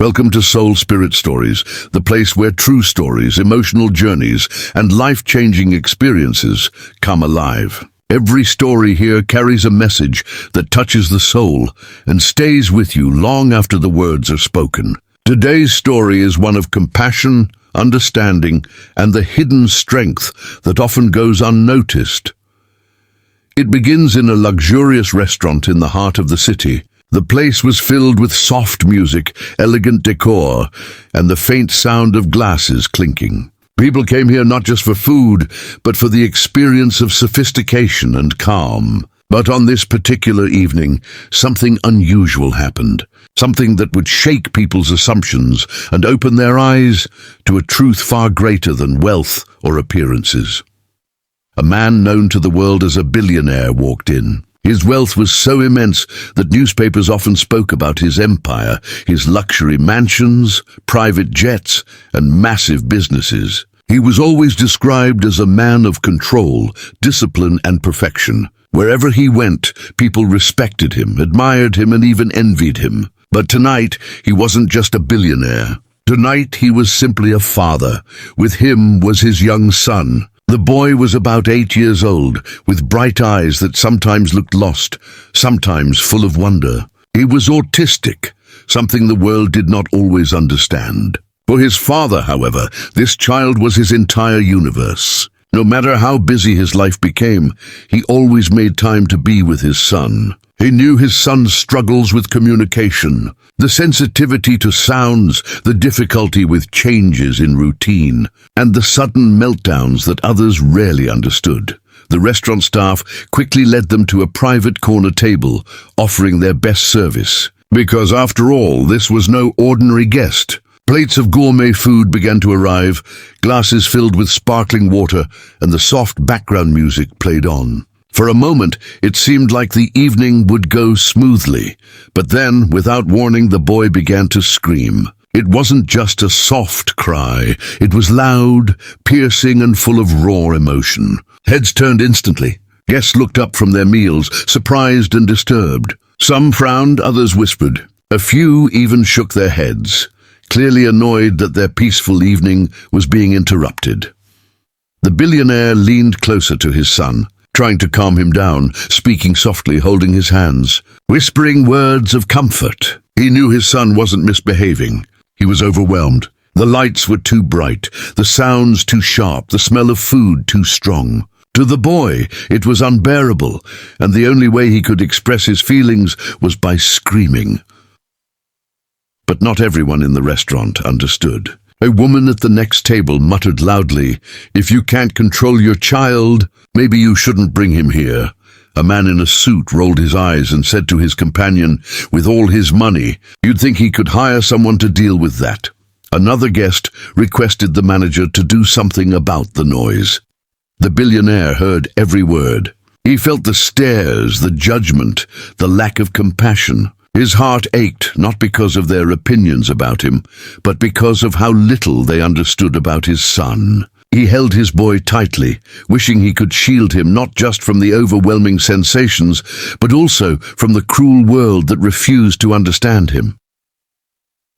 Welcome to Soul Spirit Stories, the place where true stories, emotional journeys, and life-changing experiences come alive. Every story here carries a message that touches the soul and stays with you long after the words are spoken. Today's story is one of compassion, understanding, and the hidden strength that often goes unnoticed. It begins in a luxurious restaurant in the heart of the city. The place was filled with soft music, elegant decor, and the faint sound of glasses clinking. People came here not just for food, but for the experience of sophistication and calm. But on this particular evening, something unusual happened. Something that would shake people's assumptions and open their eyes to a truth far greater than wealth or appearances. A man known to the world as a billionaire walked in. His wealth was so immense that newspapers often spoke about his empire, his luxury mansions, private jets, and massive businesses. He was always described as a man of control, discipline, and perfection. Wherever he went, people respected him, admired him, and even envied him. But tonight, he wasn't just a billionaire. Tonight, he was simply a father. With him was his young son. The boy was about 8 years old, with bright eyes that sometimes looked lost, sometimes full of wonder. He was autistic, something the world did not always understand. For his father, however, this child was his entire universe. No matter how busy his life became, he always made time to be with his son. He knew his son's struggles with communication, the sensitivity to sounds, the difficulty with changes in routine, and the sudden meltdowns that others rarely understood. The restaurant staff quickly led them to a private corner table, offering their best service. Because after all, this was no ordinary guest. Plates of gourmet food began to arrive, glasses filled with sparkling water, and the soft background music played on. For a moment, it seemed like the evening would go smoothly, but then, without warning, the boy began to scream. It wasn't just a soft cry. It was loud, piercing, and full of raw emotion. Heads turned instantly. Guests looked up from their meals, surprised and disturbed. Some frowned, others whispered. A few even shook their heads, clearly annoyed that their peaceful evening was being interrupted. The billionaire leaned closer to his son, trying to calm him down, speaking softly, holding his hands, whispering words of comfort. He knew his son wasn't misbehaving. He was overwhelmed. The lights were too bright, the sounds too sharp, the smell of food too strong. To the boy, it was unbearable, and the only way he could express his feelings was by screaming. But not everyone in the restaurant understood. A woman at the next table muttered loudly, "If you can't control your child, maybe you shouldn't bring him here." A man in a suit rolled his eyes and said to his companion, "With all his money, you'd think he could hire someone to deal with that." Another guest requested the manager to do something about the noise. The billionaire heard every word. He felt the stares, the judgment, the lack of compassion. His heart ached, not because of their opinions about him, but because of how little they understood about his son. He held his boy tightly, wishing he could shield him not just from the overwhelming sensations, but also from the cruel world that refused to understand him.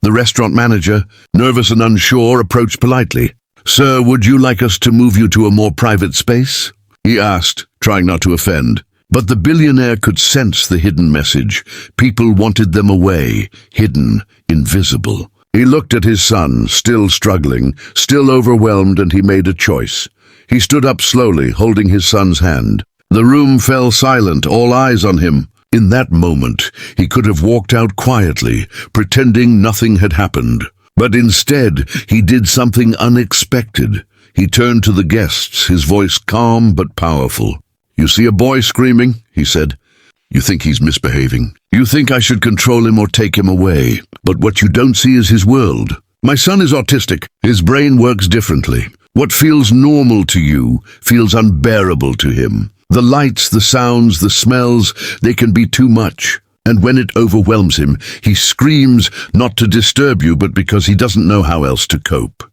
The restaurant manager, nervous and unsure, approached politely. "Sir, would you like us to move you to a more private space?" he asked, trying not to offend. But the billionaire could sense the hidden message. People wanted them away, hidden, invisible. He looked at his son, still struggling, still overwhelmed, and he made a choice. He stood up slowly, holding his son's hand. The room fell silent, all eyes on him. In that moment, he could have walked out quietly, pretending nothing had happened. But instead, he did something unexpected. He turned to the guests, his voice calm but powerful. "You see a boy screaming?" he said. "You think he's misbehaving. You think I should control him or take him away. But what you don't see is his world. My son is autistic. His brain works differently. What feels normal to you feels unbearable to him. The lights, the sounds, the smells, they can be too much. And when it overwhelms him, he screams not to disturb you, but because he doesn't know how else to cope."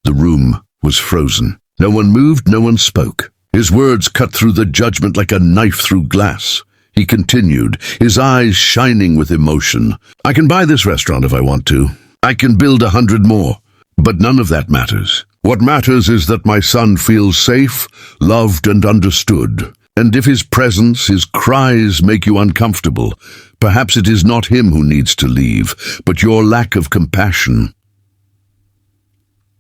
The room was frozen. No one moved, no one spoke. His words cut through the judgment like a knife through glass. he continued, his eyes shining with emotion. I can buy this restaurant if I want to. I can build 100 more. But none of that matters. What matters is that my son feels safe, loved, and understood. And if his presence, his cries make you uncomfortable, perhaps it is not him who needs to leave, but your lack of compassion.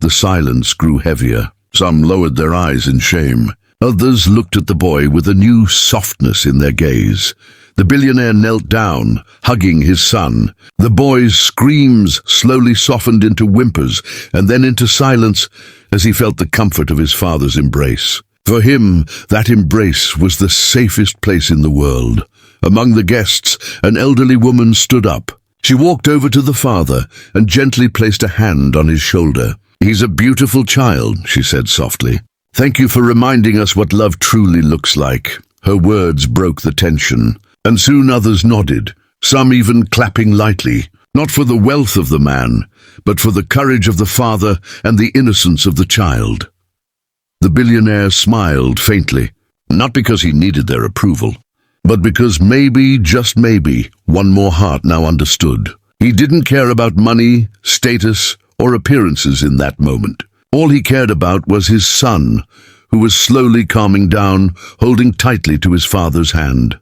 The silence grew heavier. Some lowered their eyes in shame. Others looked at the boy with a new softness in their gaze. The billionaire knelt down, hugging his son. The boy's screams slowly softened into whimpers and then into silence as he felt the comfort of his father's embrace. For him, that embrace was the safest place in the world. Among the guests, an elderly woman stood up. She walked over to the father and gently placed a hand on his shoulder. "He's a beautiful child," she said softly. "Thank you for reminding us what love truly looks like." Her words broke the tension, and soon others nodded, some even clapping lightly, not for the wealth of the man, but for the courage of the father and the innocence of the child. The billionaire smiled faintly, not because he needed their approval, but because maybe, just maybe, one more heart now understood. He didn't care about money, status, or appearances in that moment. All he cared about was his son, who was slowly calming down, holding tightly to his father's hand.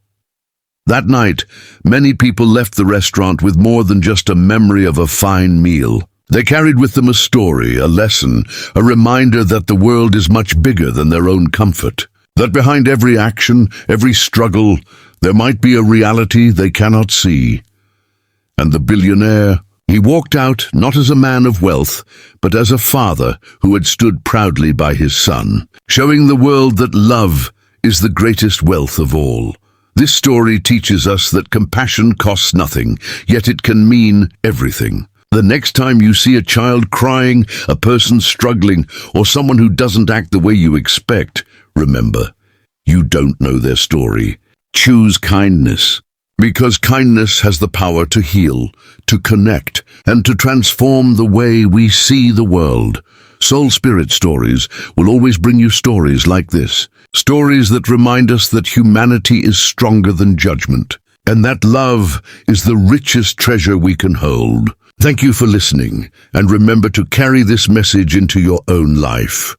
That night, many people left the restaurant with more than just a memory of a fine meal. They carried with them a story, a lesson, a reminder that the world is much bigger than their own comfort. That behind every action, every struggle, there might be a reality they cannot see. And the billionaire, he walked out not as a man of wealth, but as a father who had stood proudly by his son, showing the world that love is the greatest wealth of all. This story teaches us that compassion costs nothing, yet it can mean everything. The next time you see a child crying, a person struggling, or someone who doesn't act the way you expect, remember, you don't know their story. Choose kindness, because kindness has the power to heal, to connect, and to transform the way we see the world. Soul Spirit Stories will always bring you stories like this. Stories that remind us that humanity is stronger than judgment, and that love is the richest treasure we can hold. Thank you for listening, and remember to carry this message into your own life.